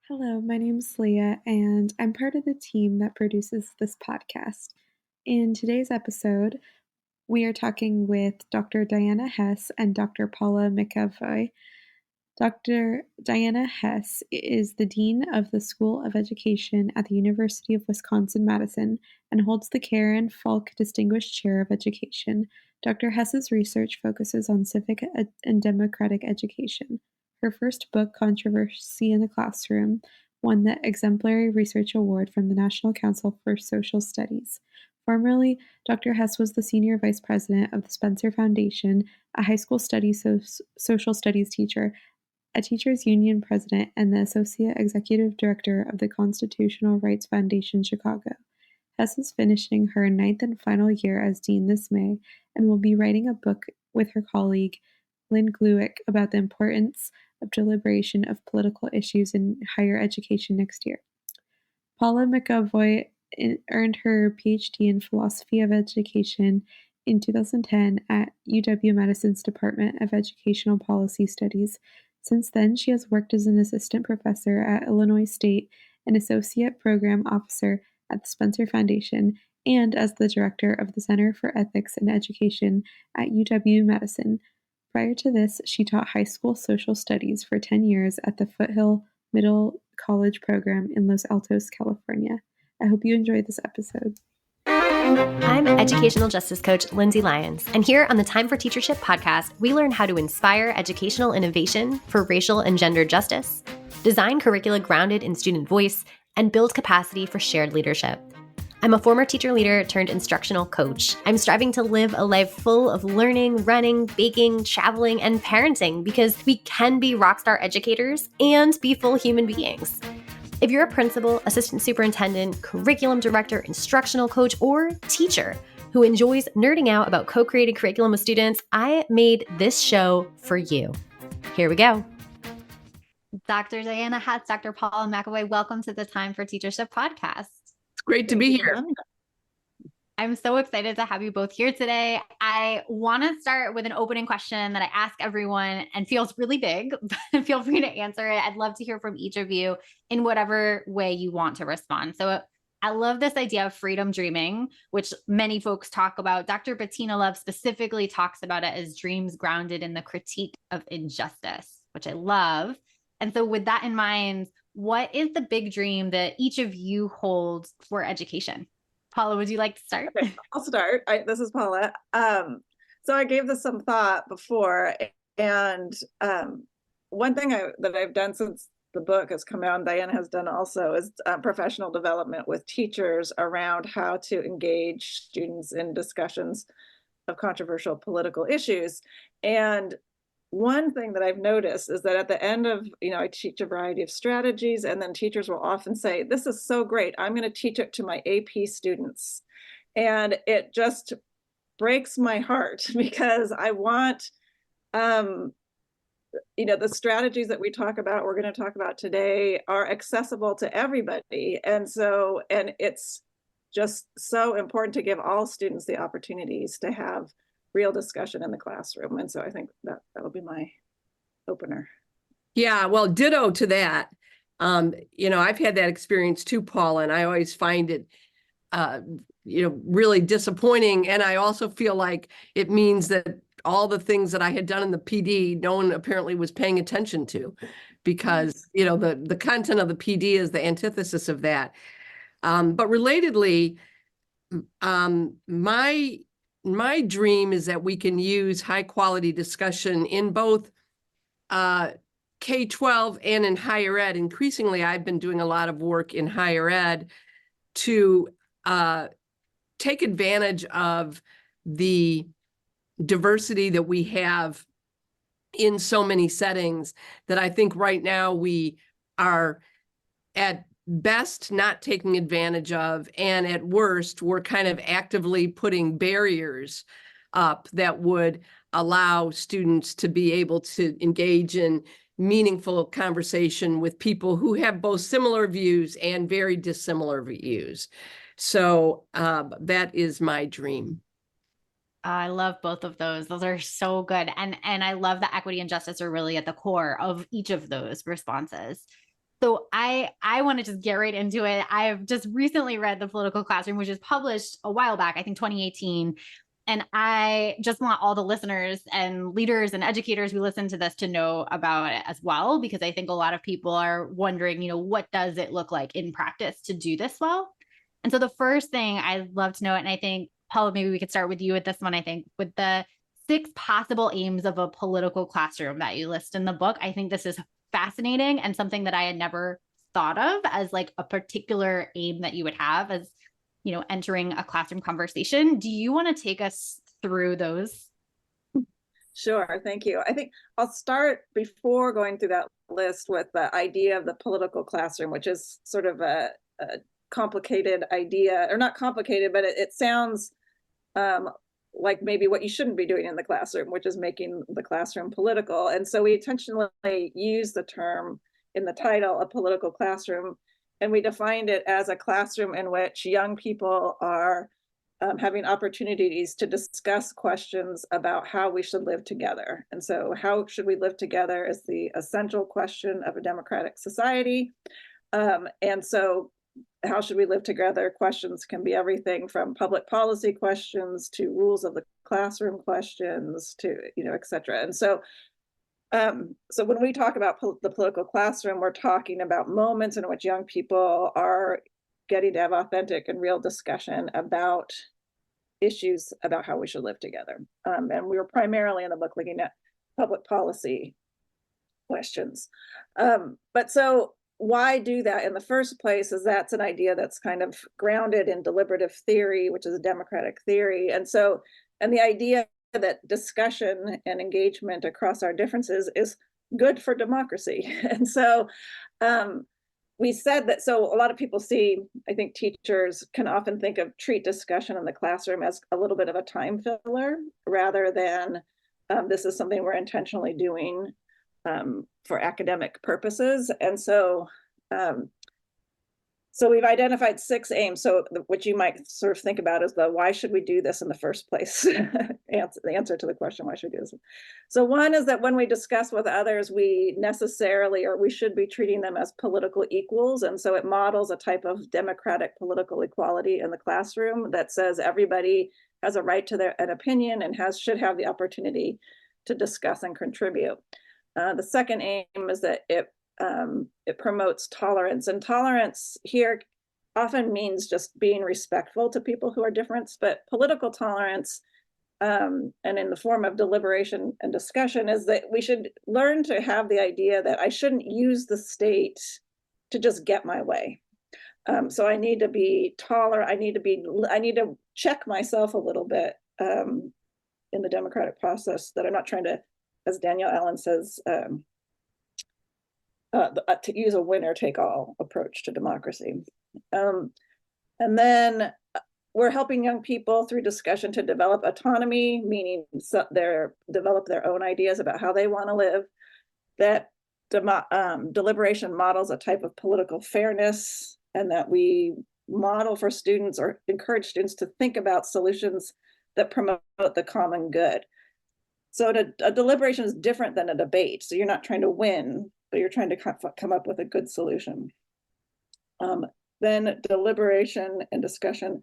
Hello, my name's Leah, and I'm part of the team that produces this podcast. In today's episode, we are talking with Dr. Diana Hess and Dr. Paula McAvoy. Dr. Diana Hess is the Dean of the School of Education at the University of Wisconsin-Madison and holds the Karen Falk Distinguished Chair of Education. Dr. Hess's research focuses on civic and democratic education. Her first book, Controversy in the Classroom, won the Exemplary Research Award from the National Council for Social Studies. Formerly, Dr. Hess was the Senior Vice President of the Spencer Foundation, a high school social studies teacher, a teachers union president, and the associate executive director of the Constitutional Rights Foundation Chicago. Hess is finishing her ninth and final year as dean this May and will be writing a book with her colleague Lynn Gluick about the importance of deliberation of political issues in higher education next year. Paula McAvoy earned her PhD in Philosophy of Education in 2010 at UW-Madison's Department of Educational Policy Studies. Since then, she has worked as an assistant professor at Illinois State, an associate program officer at the Spencer Foundation, and as the director of the Center for Ethics in Education at UW-Madison. Prior to this, she taught high school social studies for 10 years at the Foothill Middle College program in Los Altos, California. I hope you enjoyed this episode. I'm educational justice coach Lindsay Lyons, and here on the Time for Teachership podcast, we learn how to inspire educational innovation for racial and gender justice, design curricula grounded in student voice, and build capacity for shared leadership. I'm a former teacher leader turned instructional coach. I'm striving to live a life full of learning, running, baking, traveling, and parenting because we can be rockstar educators and be full human beings. If you're a principal, assistant superintendent, curriculum director, instructional coach, or teacher who enjoys nerding out about co-created curriculum with students, I made this show for you. Here we go. Dr. Diana Hess, Dr. Paula McAvoy, welcome to the Time for Teachership podcast. It's great to be here. I'm so excited to have you both here today. I want to start with an opening question that I ask everyone and feels really big, but feel free to answer it. I'd love to hear from each of you in whatever way you want to respond. So I love this idea of freedom dreaming, which many folks talk about. Dr. Bettina Love specifically talks about it as dreams grounded in the critique of injustice, which I love. And so with that in mind, what is the big dream that each of you holds for education? Paula, would you like to start? Okay, I'll start. This is Paula. So I gave this some thought before, and one thing that I've done since the book has come out, and Diana has done also, is professional development with teachers around how to engage students in discussions of controversial political issues. And one thing that I've noticed is that at the end of, I teach a variety of strategies, and then teachers will often say, this is so great, I'm going to teach it to my AP students. And it just breaks my heart because I want, the strategies that we're going to talk about today are accessible to everybody. And it's just so important to give all students the opportunities to have real discussion in the classroom. And so I think that'll be my opener. Yeah, well, ditto to that. I've had that experience too, Paul, and I always find it, really disappointing. And I also feel like it means that all the things that I had done in the PD, no one apparently was paying attention to, because, the content of the PD is the antithesis of that. But relatedly, my dream is that we can use high quality discussion in both K-12 and in higher ed. Increasingly, I've been doing a lot of work in higher ed to take advantage of the diversity that we have in so many settings that I think right now we are at best not taking advantage of, and at worst we're kind of actively putting barriers up that would allow students to be able to engage in meaningful conversation with people who have both similar views and very dissimilar views. So that is my dream. I love both of those. Those are so good. And I love that equity and justice are really at the core of each of those responses. So I want to just get right into it. I've just recently read The Political Classroom, which is published a while back, I think 2018. And I just want all the listeners and leaders and educators who listen to this to know about it as well, because I think a lot of people are wondering, what does it look like in practice to do this well? And so the first thing I'd love to know, and I think, Paula, maybe we could start with you with this one, I think, with the 6 possible aims of a political classroom that you list in the book. I think this is fascinating and something that I had never thought of as like a particular aim that you would have as, entering a classroom conversation. Do you want to take us through those? Sure, thank you. I think I'll start before going through that list with the idea of the political classroom, which is sort of a complicated idea, or not complicated, but it sounds like maybe what you shouldn't be doing in the classroom, which is making the classroom political. And so we intentionally use the term in the title, a political classroom, and we defined it as a classroom in which young people are having opportunities to discuss questions about how we should live together. And so how should we live together is the essential question of a democratic society. And so how should we live together? Questions can be everything from public policy questions to rules of the classroom questions to, et cetera. And so, so when we talk about the political classroom, we're talking about moments in which young people are getting to have authentic and real discussion about issues about how we should live together. And we were primarily in the book looking at public policy questions. But so why do that in the first place is that's an idea that's kind of grounded in deliberative theory, which is a democratic theory. And so, and the idea that discussion and engagement across our differences is good for democracy. And so we said that, so a lot of people see, I think teachers can often treat discussion in the classroom as a little bit of a time filler rather than this is something we're intentionally doing for academic purposes. And so, so we've identified 6 aims. So what you might sort of think about is why should we do this in the first place? The answer to the question, why should we do this? So one is that when we discuss with others, we necessarily, or we should be treating them as political equals. And so it models a type of democratic political equality in the classroom that says everybody has a right to an opinion and should have the opportunity to discuss and contribute. The second aim is that it promotes tolerance, and tolerance here often means just being respectful to people who are different, but political tolerance and in the form of deliberation and discussion is that we should learn to have the idea that I shouldn't use the state to just get my way. So I need to be tolerant. I need to check myself a little bit in the democratic process, that I'm not trying to, as Danielle Allen says, to use a winner-take-all approach to democracy. And then we're helping young people through discussion to develop autonomy, meaning develop their own ideas about how they want to live. That deliberation models a type of political fairness, and that we model for students or encourage students to think about solutions that promote the common good. So a deliberation is different than a debate. So you're not trying to win, but you're trying to come up with a good solution. Then deliberation and discussion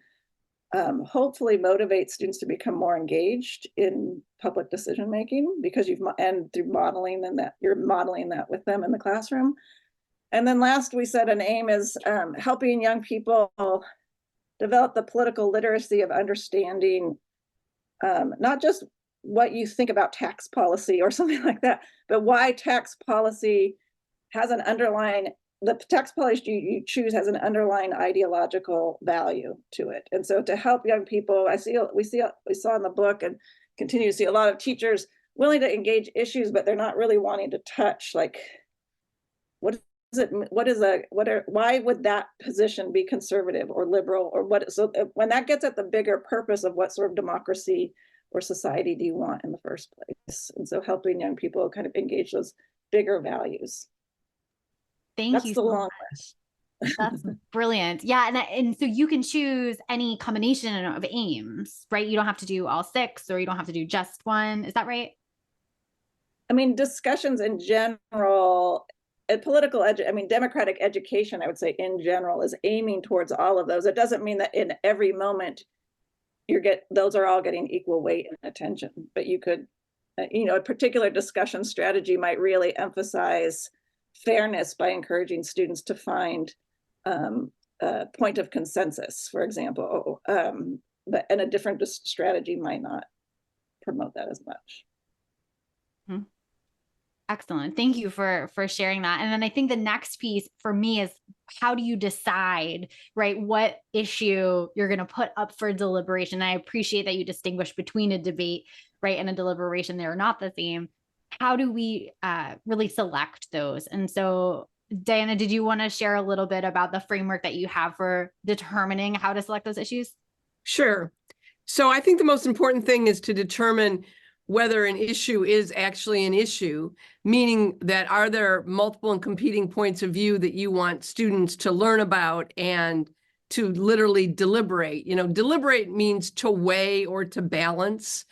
hopefully motivate students to become more engaged in public decision making, because through modeling, and that you're modeling that with them in the classroom. And then last, we said an aim is helping young people develop the political literacy of understanding not just what you think about tax policy or something like that, but why tax policy has the tax policy you choose has an underlying ideological value to it. And so to help young people, we saw in the book and continue to see a lot of teachers willing to engage issues, but they're not really wanting to touch, like, why would that position be conservative or liberal, or what? So when that gets at the bigger purpose of what sort of democracy or society do you want in the first place? And so helping young people kind of engage those bigger values. Thank you. That's the long list. That's brilliant. Yeah. And so you can choose any combination of aims, right? You don't have to do all 6, or you don't have to do just one. Is that right? I mean, discussions in general democratic education, I would say in general, is aiming towards all of those. It doesn't mean that in every moment those are all getting equal weight and attention, but you could, a particular discussion strategy might really emphasize fairness by encouraging students to find a point of consensus, for example, and a different strategy might not promote that as much. Mm-hmm. Excellent. Thank you for sharing that. And then I think the next piece for me is, how do you decide, right, what issue you're going to put up for deliberation? I appreciate that you distinguish between a debate, right, and a deliberation. They're not the same. How do we really select those? And so, Diana, did you want to share a little bit about the framework that you have for determining how to select those issues? Sure. So I think the most important thing is to determine whether an issue is actually an issue, meaning that are there multiple and competing points of view that you want students to learn about and to literally deliberate. Deliberate means to weigh or to balance.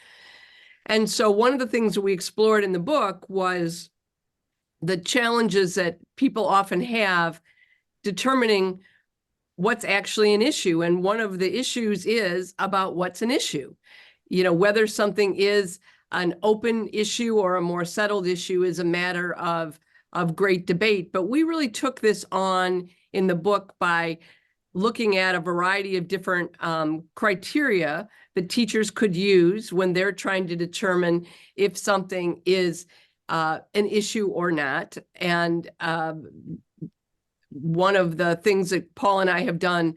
And so one of the things that we explored in the book was the challenges that people often have determining what's actually an issue. And one of the issues is about what's an issue. Whether something is an open issue or a more settled issue is a matter of great debate. But we really took this on in the book by looking at a variety of different criteria that teachers could use when they're trying to determine if something is an issue or not. And one of the things that Paul and I have done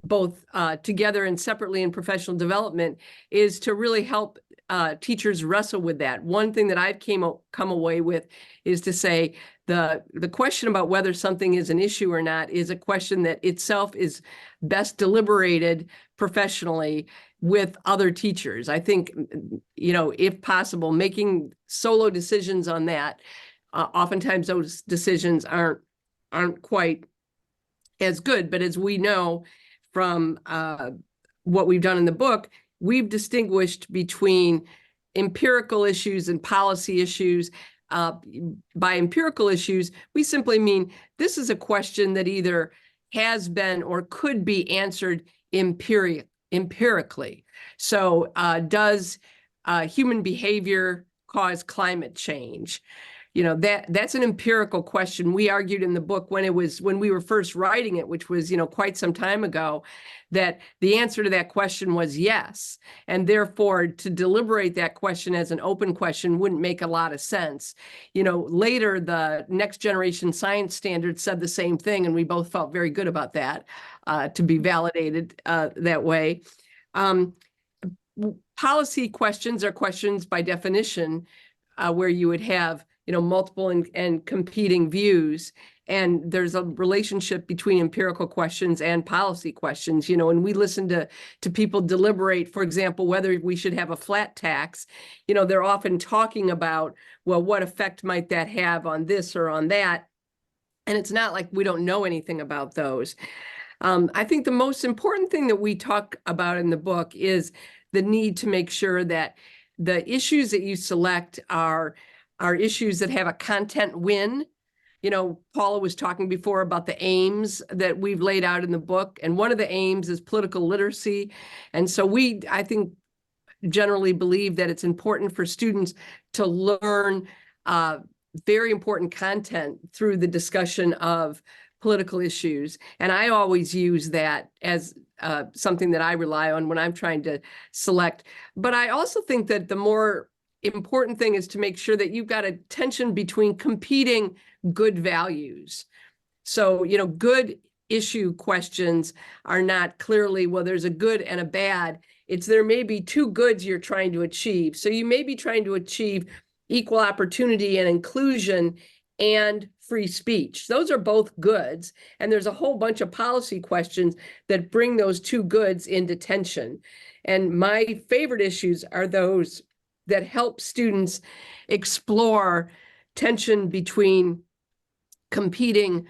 both together and separately in professional development is to really help teachers wrestle with that. One thing that I've come away with is to say the question about whether something is an issue or not is a question that itself is best deliberated professionally with other teachers. I think, if possible, making solo decisions on that, oftentimes those decisions aren't quite as good. But as we know from what we've done in the book, we've distinguished between empirical issues and policy issues. By empirical issues, we simply mean this is a question that either has been or could be answered empirically. So does human behavior cause climate change? That's an empirical question. We argued in the book when we were first writing it, which was, quite some time ago, that the answer to that question was yes. And therefore, to deliberate that question as an open question wouldn't make a lot of sense. Later, the next generation science standards said the same thing, and we both felt very good about that, to be validated that way. Policy questions are questions by definition where you would have multiple and competing views. And there's a relationship between empirical questions and policy questions, and we listen to people deliberate, for example, whether we should have a flat tax. They're often talking about, well, what effect might that have on this or on that? And it's not like we don't know anything about those. I think the most important thing that we talk about in the book is the need to make sure that the issues that you select are issues that have a content win. Paula was talking before about the aims that we've laid out in the book, and one of the aims is political literacy. And so I think, generally believe that it's important for students to learn very important content through the discussion of political issues. And I always use that as something that I rely on when I'm trying to select. But I also think that the more important thing is to make sure that you've got a tension between competing good values. So, good issue questions are not clearly, well, there's a good and a bad. It's there may be two goods you're trying to achieve. So you may be trying to achieve equal opportunity and inclusion and free speech. Those are both goods. And there's a whole bunch of policy questions that bring those two goods into tension. And my favorite issues are those that help students explore tension between competing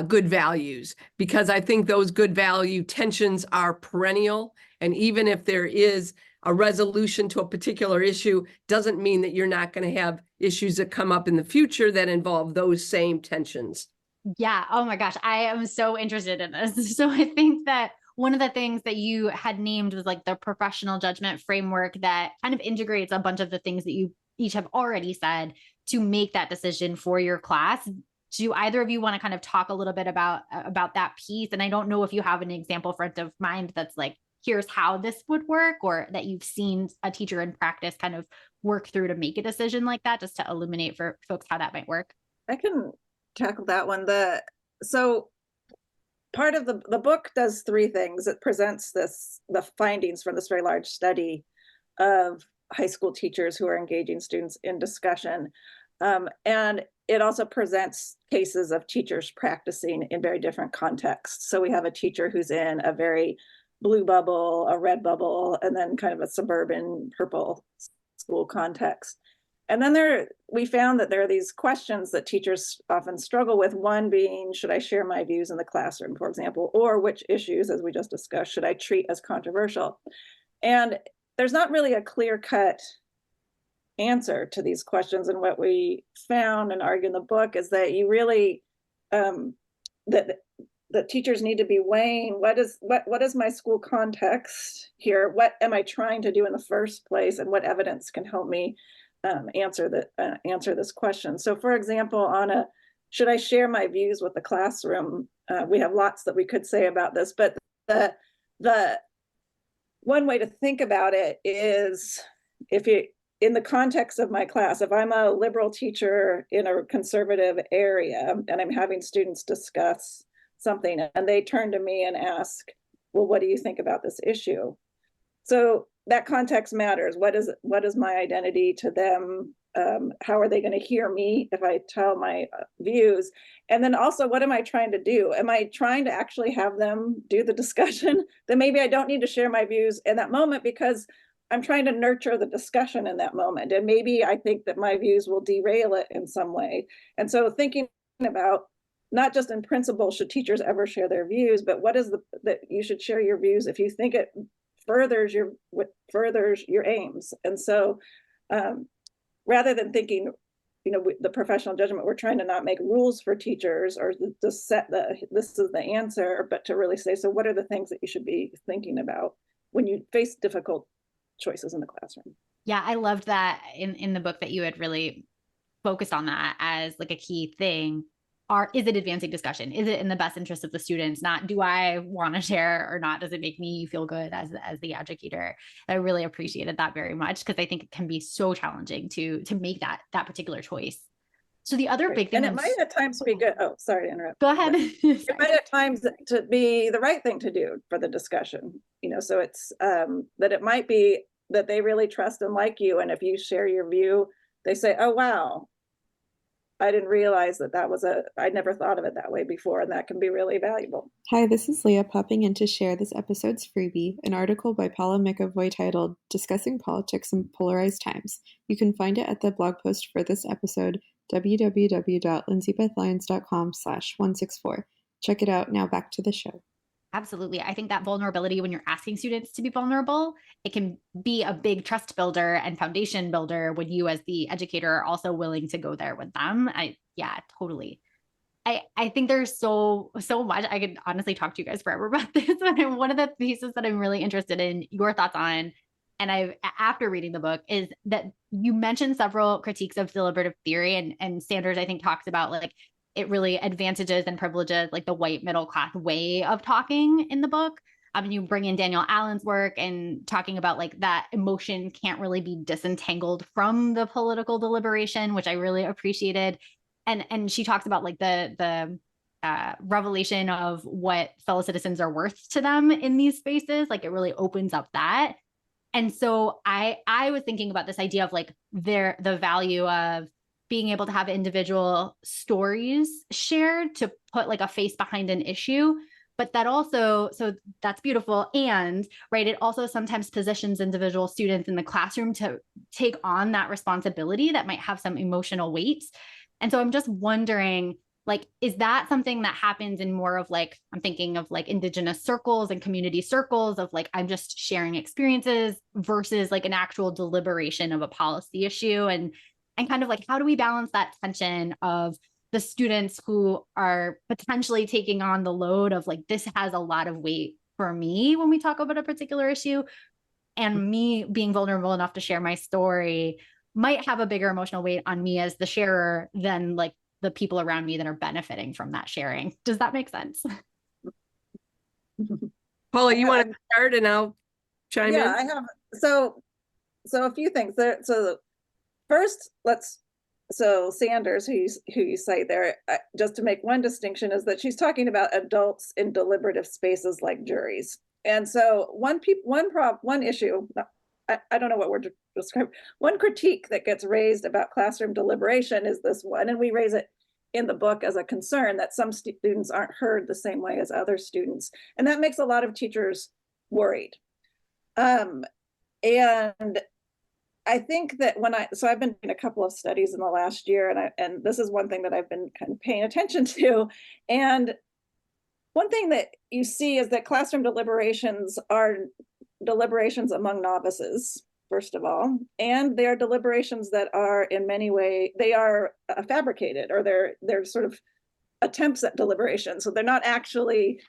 good values, because I think those good value tensions are perennial. And even if there is a resolution to a particular issue, doesn't mean that you're not going to have, issues that come up in the future that involve those same tensions. Yeah. Oh my gosh. I am so interested in this. So I think that one of the things that you had named was like the professional judgment framework that kind of integrates a bunch of the things that you each have already said to make that decision for your class. Do either of you want to kind of talk a little bit about that piece? And I don't know if you have an example front of mind that's like, here's how this would work, or that you've seen a teacher in practice kind of work through to make a decision like that, just to illuminate for folks how that might work. I can tackle that one. So part of the book does three things. It presents the findings from this very large study of high school teachers who are engaging students in discussion. And it also presents cases of teachers practicing in very different contexts. So we have a teacher who's in a very blue bubble, a red bubble, and then kind of a suburban purple school context. And then we found that there are these questions that teachers often struggle with, one being, should I share my views in the classroom, for example, or which issues, as we just discussed, should I treat as controversial? And there's not really a clear-cut answer to these questions. And what we found and argue in the book is that you really, that teachers need to be weighing what is my school context here? What am I trying to do in the first place? And what evidence can help me answer this question? So for example, should I share my views with the classroom? We have lots that we could say about this, but the one way to think about it is, in the context of my class, if I'm a liberal teacher in a conservative area and I'm having students discuss something and they turn to me and ask, well, what do you think about this issue? So that context matters. What is my identity to them? How are they going to hear me if I tell my views? And then also, what am I trying to do? Am I trying to actually have them do the discussion? Then maybe I don't need to share my views in that moment because I'm trying to nurture the discussion in that moment. And maybe I think that my views will derail it in some way. And so thinking about, not just in principle, should teachers ever share their views, but what is that you should share your views if you think it furthers your aims. And so rather than thinking, the professional judgment, we're trying to not make rules for teachers or to set this is the answer, but to really say, so what are the things that you should be thinking about when you face difficult choices in the classroom? Yeah, I loved that in the book that you had really focused on that as like a key thing. Is it advancing discussion? Is it in the best interest of the students? Not, do I want to share or not? Does it make me feel good as the educator? I really appreciated that very much, because I think it can be so challenging to make that particular choice. So the other big thing, and it might at times be good. Oh, sorry to interrupt. Go ahead. It might at times to be the right thing to do for the discussion. So it's that it might be that they really trust and like you, and if you share your view, they say, "Oh wow, I didn't realize I never thought of it that way before," and that can be really valuable. Hi, this is Leah popping in to share this episode's freebie, an article by Paula McAvoy titled Discussing Politics in Polarized Times. You can find it at the blog post for this episode, www.lindsaybethlyons.com/164. Check it out. Now back to the show. Absolutely. I think that vulnerability, when you're asking students to be vulnerable, it can be a big trust builder and foundation builder when you as the educator are also willing to go there with them. Yeah, totally. I think there's so much. I could honestly talk to you guys forever about this. But one of the pieces that I'm really interested in your thoughts on, and after reading the book, is that you mentioned several critiques of deliberative theory, and Sanders, I think, talks about like it really advantages and privileges like the white middle class way of talking in the book. You bring in Daniel Allen's work and talking about like that emotion can't really be disentangled from the political deliberation, which I really appreciated. And she talks about like the revelation of what fellow citizens are worth to them in these spaces. Like it really opens up that. And so I was thinking about this idea of like the value of being able to have individual stories shared to put like a face behind an issue, but that also, so that's beautiful. And right, it also sometimes positions individual students in the classroom to take on that responsibility that might have some emotional weight. And so I'm just wondering, like, is that something that happens in more of like, I'm thinking of like Indigenous circles and community circles of like, I'm just sharing experiences versus like an actual deliberation of a policy issue? And and kind of like, how do we balance that tension of the students who are potentially taking on the load of like, this has a lot of weight for me when we talk about a particular issue, and me being vulnerable enough to share my story might have a bigger emotional weight on me as the sharer than like the people around me that are benefiting from that sharing. Does that make sense? Paula, you want to start and I'll chime in? Yeah, I have. So a few things there. So first, so Sanders, who you cite there, just to make one distinction, is that she's talking about adults in deliberative spaces like juries. And so one issue, I don't know what word to describe. One critique that gets raised about classroom deliberation is this one, and we raise it in the book as a concern that some students aren't heard the same way as other students. And that makes a lot of teachers worried. And I think that so I've been doing a couple of studies in the last year, and this is one thing that I've been kind of paying attention to. And one thing that you see is that classroom deliberations are deliberations among novices, first of all, and they are deliberations that are in many ways, they are fabricated, or they're sort of attempts at deliberation. So they're not actually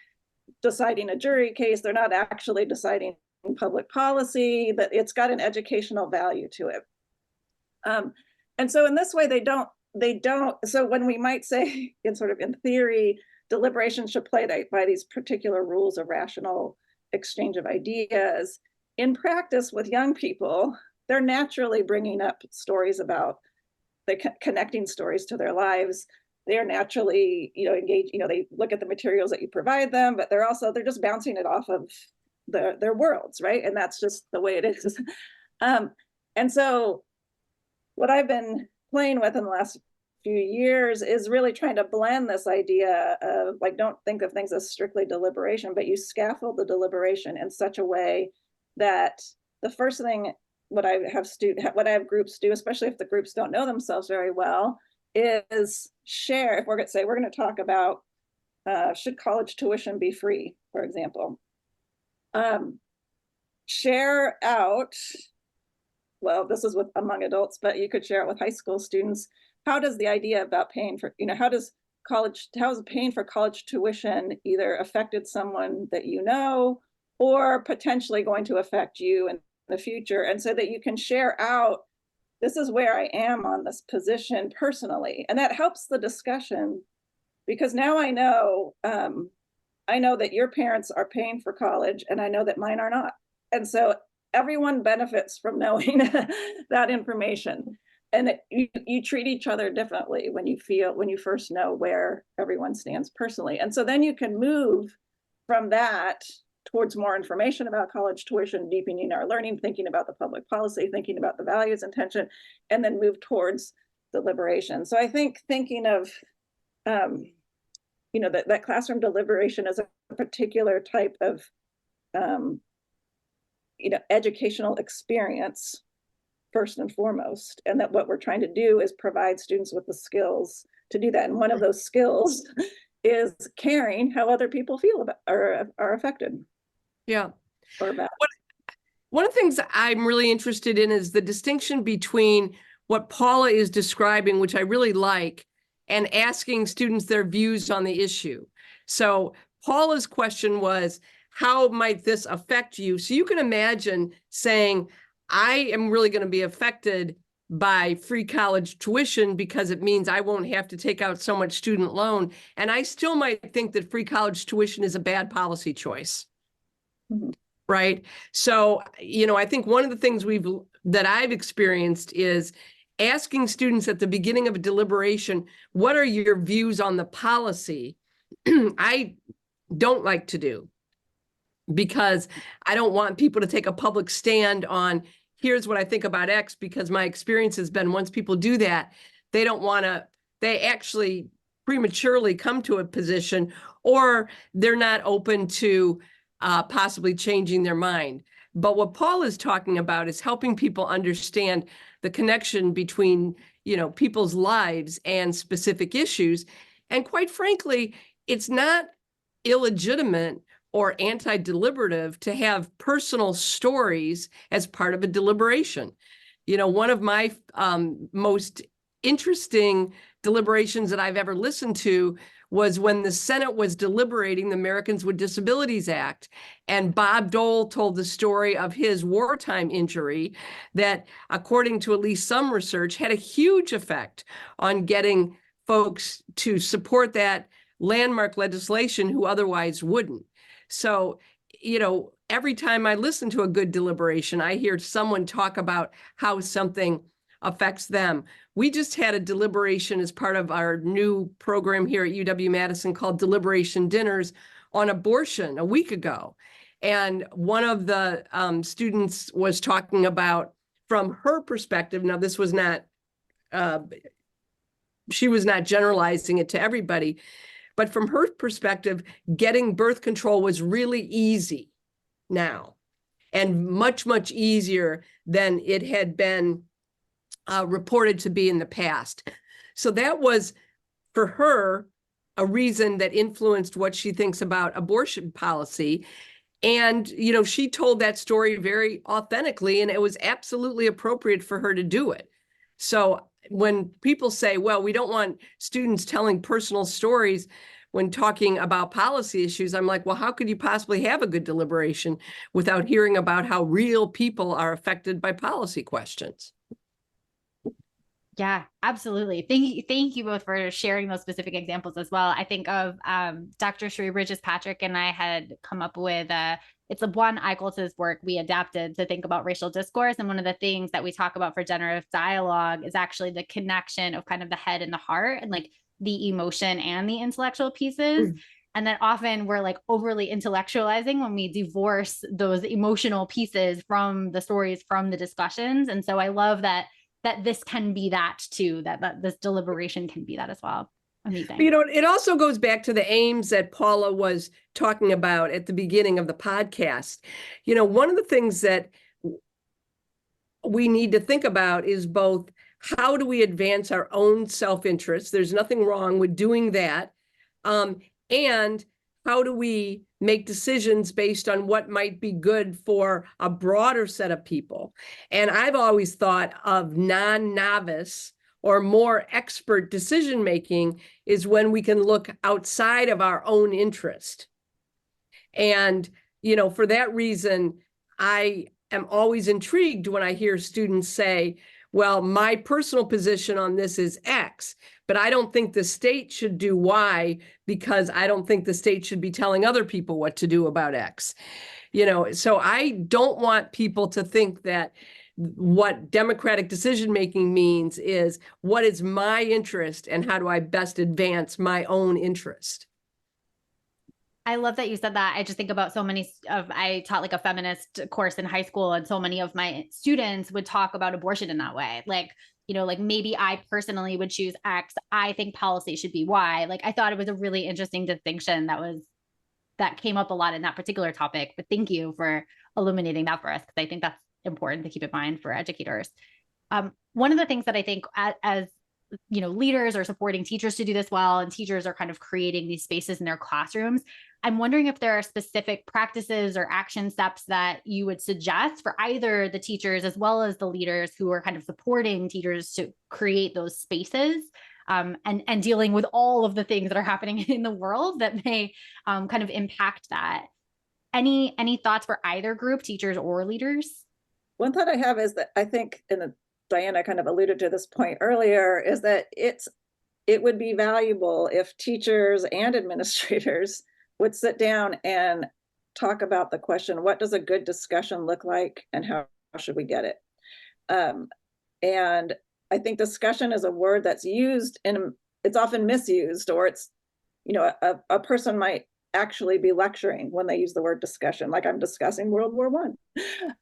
deciding a jury case, they're not actually deciding public policy, but it's got an educational value to it. And so in this way, they don't, so when we might say in theory, deliberation should play by these particular rules of rational exchange of ideas, in practice with young people, they're naturally bringing up stories about connecting stories to their lives. They're naturally, engaged, they look at the materials that you provide them, but they're just bouncing it off of their worlds, right? And that's just the way it is. And so what I've been playing with in the last few years is really trying to blend this idea of like, don't think of things as strictly deliberation, but you scaffold the deliberation in such a way that the first thing what I have groups do, especially if the groups don't know themselves very well, is share. If we're going to say, we're going to talk about should college tuition be free, for example, share out, well, this is among adults, but you could share it with high school students. How does the idea about paying for, how has paying for college tuition either affected someone that you know, or potentially going to affect you in the future? And so that you can share out, this is where I am on this position personally. And that helps the discussion, because now I know that your parents are paying for college and I know that mine are not. And so everyone benefits from knowing that information. And you treat each other differently when you first know where everyone stands personally. And so then you can move from that towards more information about college tuition, deepening our learning, thinking about the public policy, thinking about the values intention, and then move towards deliberation. So I think thinking of, that classroom deliberation as a particular type of, educational experience first and foremost, and that what we're trying to do is provide students with the skills to do that. And one of those skills is caring how other people feel about are affected. Yeah. Or about. One of the things I'm really interested in is the distinction between what Paula is describing, which I really like, and asking students their views on the issue. So Paula's question was, how might this affect you? So you can imagine saying, I am really going to be affected by free college tuition because it means I won't have to take out so much student loan. And I still might think that free college tuition is a bad policy choice. Mm-hmm. Right. So, I think one of the things that I've experienced is asking students at the beginning of a deliberation, what are your views on the policy? I don't like to do, because I don't want people to take a public stand on, here's what I think about X, because my experience has been once people do that, they actually prematurely come to a position, or they're not open to possibly changing their mind. But what Paul is talking about is helping people understand the connection between, people's lives and specific issues. And quite frankly, it's not illegitimate or anti-deliberative to have personal stories as part of a deliberation. One of my most interesting deliberations that I've ever listened to was when the Senate was deliberating the Americans with Disabilities Act. And Bob Dole told the story of his wartime injury that, according to at least some research, had a huge effect on getting folks to support that landmark legislation who otherwise wouldn't. So, every time I listen to a good deliberation, I hear someone talk about how something affects them. We just had a deliberation as part of our new program here at UW-Madison called Deliberation Dinners on abortion a week ago. And one of the students was talking about, from her perspective, now this was not, she was not generalizing it to everybody, but from her perspective, getting birth control was really easy now, and much, much easier than it had been reported to be in the past. So that was, for her, a reason that influenced what she thinks about abortion policy. And, she told that story very authentically, and it was absolutely appropriate for her to do it. So when people say, well, we don't want students telling personal stories when talking about policy issues, I'm like, well, how could you possibly have a good deliberation without hearing about how real people are affected by policy questions? Yeah, absolutely. Thank you both for sharing those specific examples as well. I think of Dr. Sheree Bridges-Patrick and I had come up with it's a Juan Eicholz's work we adapted to think about racial discourse. And one of the things that we talk about for generative dialogue is actually the connection of kind of the head and the heart, and like the emotion and the intellectual pieces. And then often we're like overly intellectualizing when we divorce those emotional pieces from the stories, from the discussions. And so I love that this can be that too, that this deliberation can be that as well. Amazing. It also goes back to the aims that Paula was talking about at the beginning of the podcast. One of the things that we need to think about is both how do we advance our own self-interest? There's nothing wrong with doing that. And how do we make decisions based on what might be good for a broader set of people? And I've always thought of non-novice or more expert decision-making is when we can look outside of our own interest. And, for that reason, I am always intrigued when I hear students say, well, my personal position on this is X, but I don't think the state should do Y because I don't think the state should be telling other people what to do about X. So I don't want people to think that what democratic decision-making means is what is my interest and how do I best advance my own interest. I love that you said that. I just think about I taught like a feminist course in high school, and so many of my students would talk about abortion in that way. Like, like maybe I personally would choose X. I think policy should be Y. Like, I thought it was a really interesting distinction that came up a lot in that particular topic. But thank you for illuminating that for us, because I think that's important to keep in mind for educators. One of the things that I think as leaders are supporting teachers to do this well, and teachers are kind of creating these spaces in their classrooms, I'm wondering if there are specific practices or action steps that you would suggest for either the teachers as well as the leaders who are kind of supporting teachers to create those spaces, and dealing with all of the things that are happening in the world that may kind of impact that. Any thoughts for either group, teachers or leaders? One thought I have is that I think, Diana kind of alluded to this point earlier, is that it would be valuable if teachers and administrators would sit down and talk about the question, what does a good discussion look like and how should we get it? And I think discussion is a word that's used it's often misused, or it's, a person might actually be lecturing when they use the word discussion, like I'm discussing World War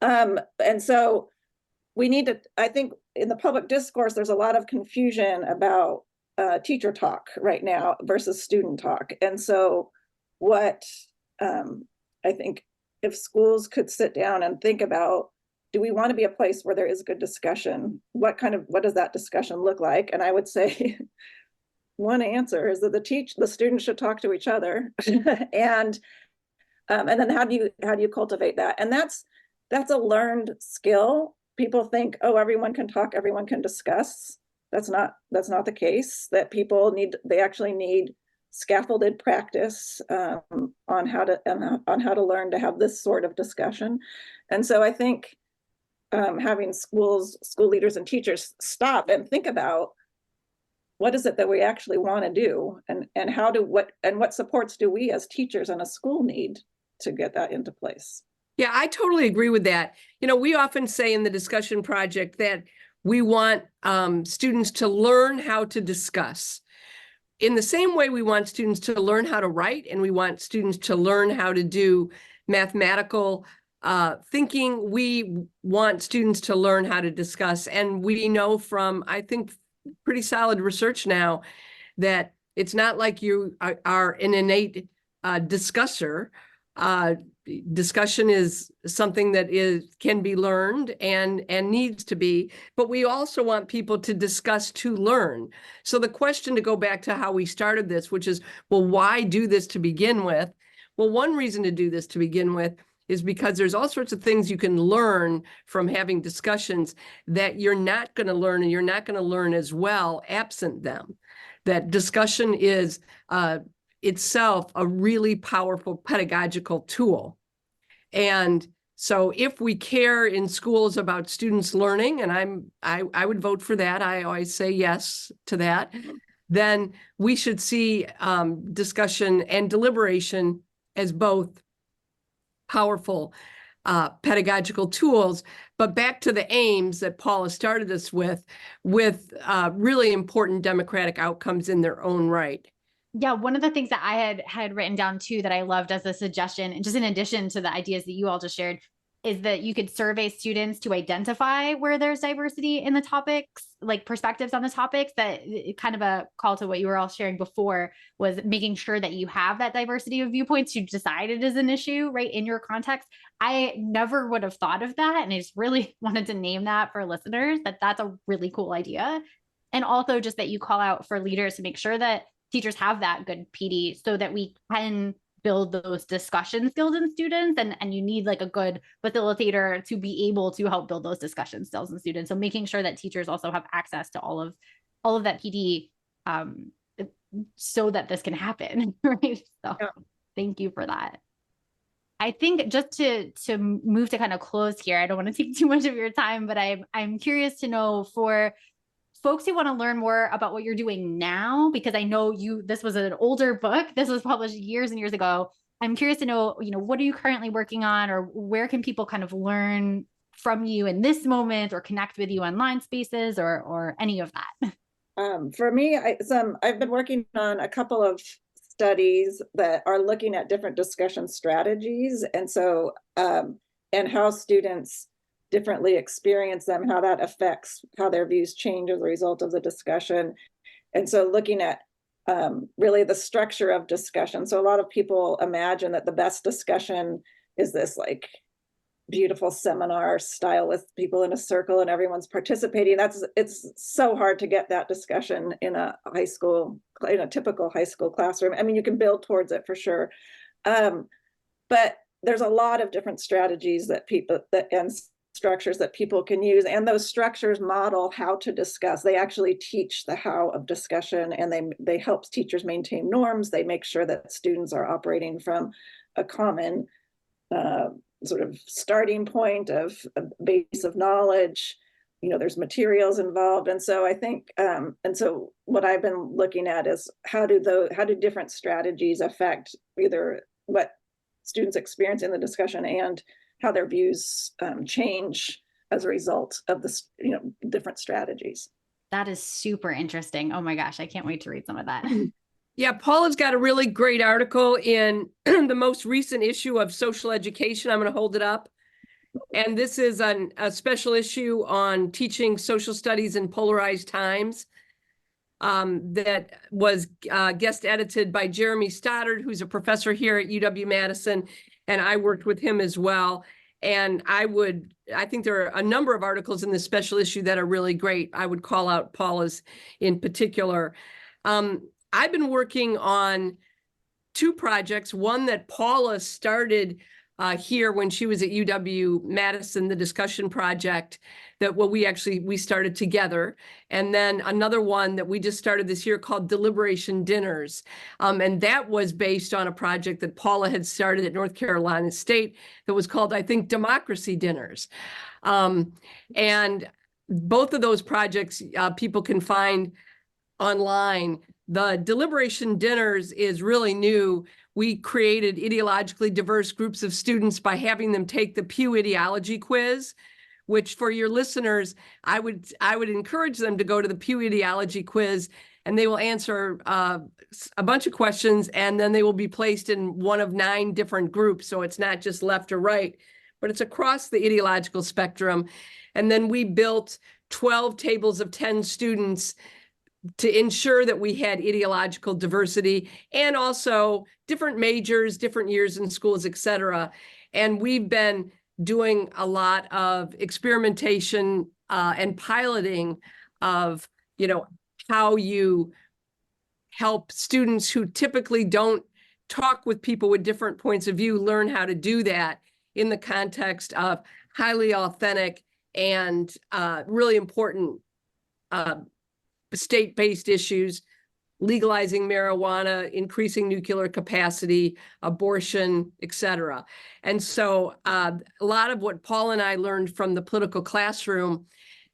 I. And so we need to, I think in the public discourse, there's a lot of confusion about teacher talk right now versus student talk. And so what I think if schools could sit down and think about, do we want to be a place where there is good discussion? What does that discussion look like? And I would say one answer is that the students should talk to each other. And then how do you cultivate that? And that's a learned skill. people think, oh, everyone can talk, everyone can discuss. That's not the case. That they actually need scaffolded practice on how to learn to have this sort of discussion. And so I think having school leaders and teachers stop and think about what is it that we actually want to do, and what supports do we as teachers and a school need to get that into place. Yeah, I totally agree with that. We often say in the discussion project that we want students to learn how to discuss. In the same way, we want students to learn how to write, and we want students to learn how to do mathematical thinking. We want students to learn how to discuss. And we know from, I think, pretty solid research now that it's not like you are an innate discusser. Discussion is something that can be learned and needs to be, but we also want people to discuss to learn. So the question, to go back to how we started this, which is, well, why do this to begin with? Well, one reason to do this to begin with is because there's all sorts of things you can learn from having discussions that you're not going to learn, and you're not going to learn as well absent them. That discussion is itself a really powerful pedagogical tool. And so if we care in schools about students learning, and I would vote for that, I always say yes to that, then we should see discussion and deliberation as both powerful pedagogical tools. But back to the aims that Paula started us with really important democratic outcomes in their own right. Yeah, one of the things that I had written down too that I loved as a suggestion, and just in addition to the ideas that you all just shared, is that you could survey students to identify where there's diversity in the topics, like perspectives on the topics. That kind of a call to what you were all sharing before, was making sure that you have that diversity of viewpoints to decide it is an issue, right, in your context. I never would have thought of that, and I just really wanted to name that for listeners, that's a really cool idea. And also just that you call out for leaders to make sure that teachers have that good PD, so that we can build those discussion skills in students. And you need like a good facilitator to be able to help build those discussion skills in students. So making sure that teachers also have access to all of that PD so that this can happen. Right. So yeah. Thank you for that. I think just to move to kind of close here, I don't want to take too much of your time, but I'm curious to know, for folks who want to learn more about what you're doing now, because I know this was an older book. This was published years and years ago. I'm curious to know, what are you currently working on, or where can people kind of learn from you in this moment, or connect with you online spaces, or any of that? For me, I've been working on a couple of studies that are looking at different discussion strategies. And so, and how students differently experience them, how that affects how their views change as a result of the discussion. And so looking at really the structure of discussion. So a lot of people imagine that the best discussion is this like beautiful seminar style with people in a circle and everyone's participating. It's so hard to get that discussion in a typical high school classroom. I mean, you can build towards it for sure. But there's a lot of different strategies and structures that people can use, and those structures model how to discuss. They actually teach the how of discussion, and they help teachers maintain norms. They make sure that students are operating from a common sort of starting point of a base of knowledge. There's materials involved. And so I think, and so what I've been looking at is how do different strategies affect either what students experience in the discussion and how their views change as a result of the different strategies. That is super interesting. Oh my gosh, I can't wait to read some of that. Yeah, Paula's got a really great article in the most recent issue of Social Education. I'm going to hold it up. And this is a special issue on teaching social studies in polarized times that was guest edited by Jeremy Stoddard, who's a professor here at UW-Madison. And I worked with him as well. And I think there are a number of articles in this special issue that are really great. I would call out Paula's in particular. I've been working on two projects, one that Paula started here when she was at UW-Madison, the discussion project that we started together. And then another one that we just started this year called Deliberation Dinners. And that was based on a project that Paula had started at North Carolina State that was called, I think, Democracy Dinners. And both of those projects people can find online. The Deliberation Dinners is really new. We created ideologically diverse groups of students by having them take the Pew Ideology quiz, which for your listeners, I would encourage them to go to the Pew Ideology quiz, and they will answer a bunch of questions, and then they will be placed in one of 9 different groups. So it's not just left or right, but it's across the ideological spectrum. And then we built 12 tables of 10 students to ensure that we had ideological diversity and also different majors, different years in schools, et cetera. And we've been doing a lot of experimentation and piloting of, how you help students who typically don't talk with people with different points of view learn how to do that in the context of highly authentic and really important state-based issues, legalizing marijuana, increasing nuclear capacity, abortion, et cetera. And so a lot of what Paul and I learned from the political classroom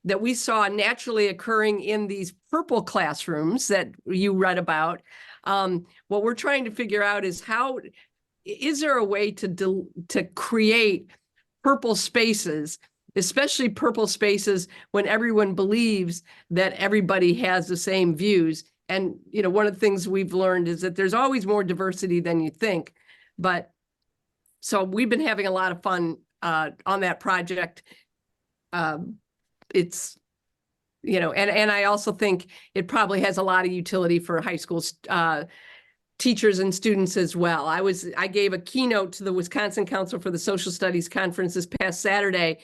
that we saw naturally occurring in these purple classrooms that you read about, what we're trying to figure out is is there a way to create purple spaces, especially purple spaces when everyone believes that everybody has the same views. And, one of the things we've learned is that there's always more diversity than you think. But so we've been having a lot of fun on that project. It's, and I also think it probably has a lot of utility for high school teachers and students as well. I gave a keynote to the Wisconsin Council for the Social Studies Conference this past Saturday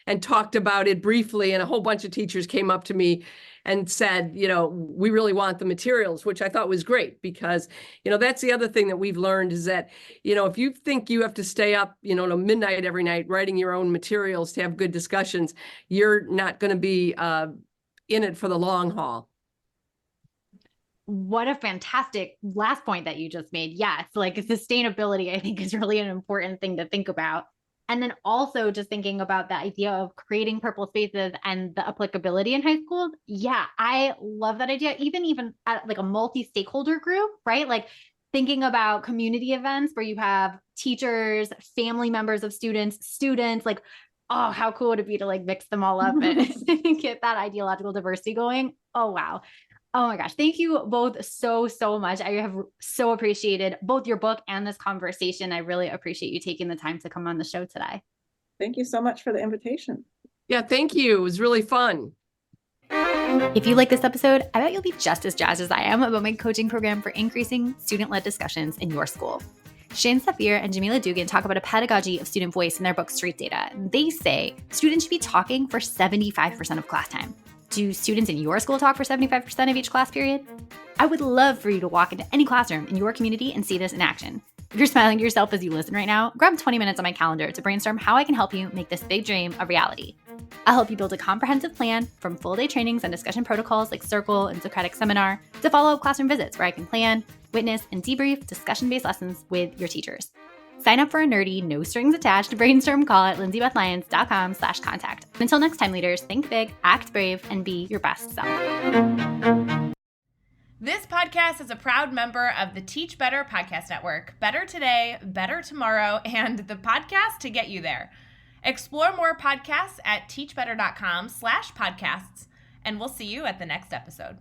and talked about it briefly. And a whole bunch of teachers came up to me and said, we really want the materials, which I thought was great because, that's the other thing that we've learned is that, if you think you have to stay up, till midnight every night writing your own materials to have good discussions, you're not going to be in it for the long haul. What a fantastic last point that you just made. Yes, like sustainability, I think, is really an important thing to think about. And then also just thinking about the idea of creating purple spaces and the applicability in high schools. Yeah, I love that idea. Even at like a multi-stakeholder group, right? Like thinking about community events where you have teachers, family members of students, like, oh, how cool would it be to like mix them all up and get that ideological diversity going? Oh, wow. Oh my gosh. Thank you both so much. I have so appreciated both your book and this conversation. I really appreciate you taking the time to come on the show today. Thank you so much for the invitation. Yeah, thank you. It was really fun. If you like this episode, I bet you'll be just as jazzed as I am about my coaching program for increasing student-led discussions in your school. Shane Safir and Jamila Dugan talk about a pedagogy of student voice in their book, Street Data. They say students should be talking for 75% of class time. Do students in your school talk for 75% of each class period? I would love for you to walk into any classroom in your community and see this in action. If you're smiling to yourself as you listen right now, grab 20 minutes on my calendar to brainstorm how I can help you make this big dream a reality. I'll help you build a comprehensive plan from full-day trainings and discussion protocols like Circle and Socratic Seminar to follow-up classroom visits where I can plan, witness, and debrief discussion-based lessons with your teachers. Sign up for a nerdy, no strings attached brainstorm call at lindsaybethlyons.com/contact. Until next time, leaders, think big, act brave, and be your best self. This podcast is a proud member of the Teach Better Podcast Network. Better today, better tomorrow, and the podcast to get you there. Explore more podcasts at teachbetter.com/podcasts, and we'll see you at the next episode.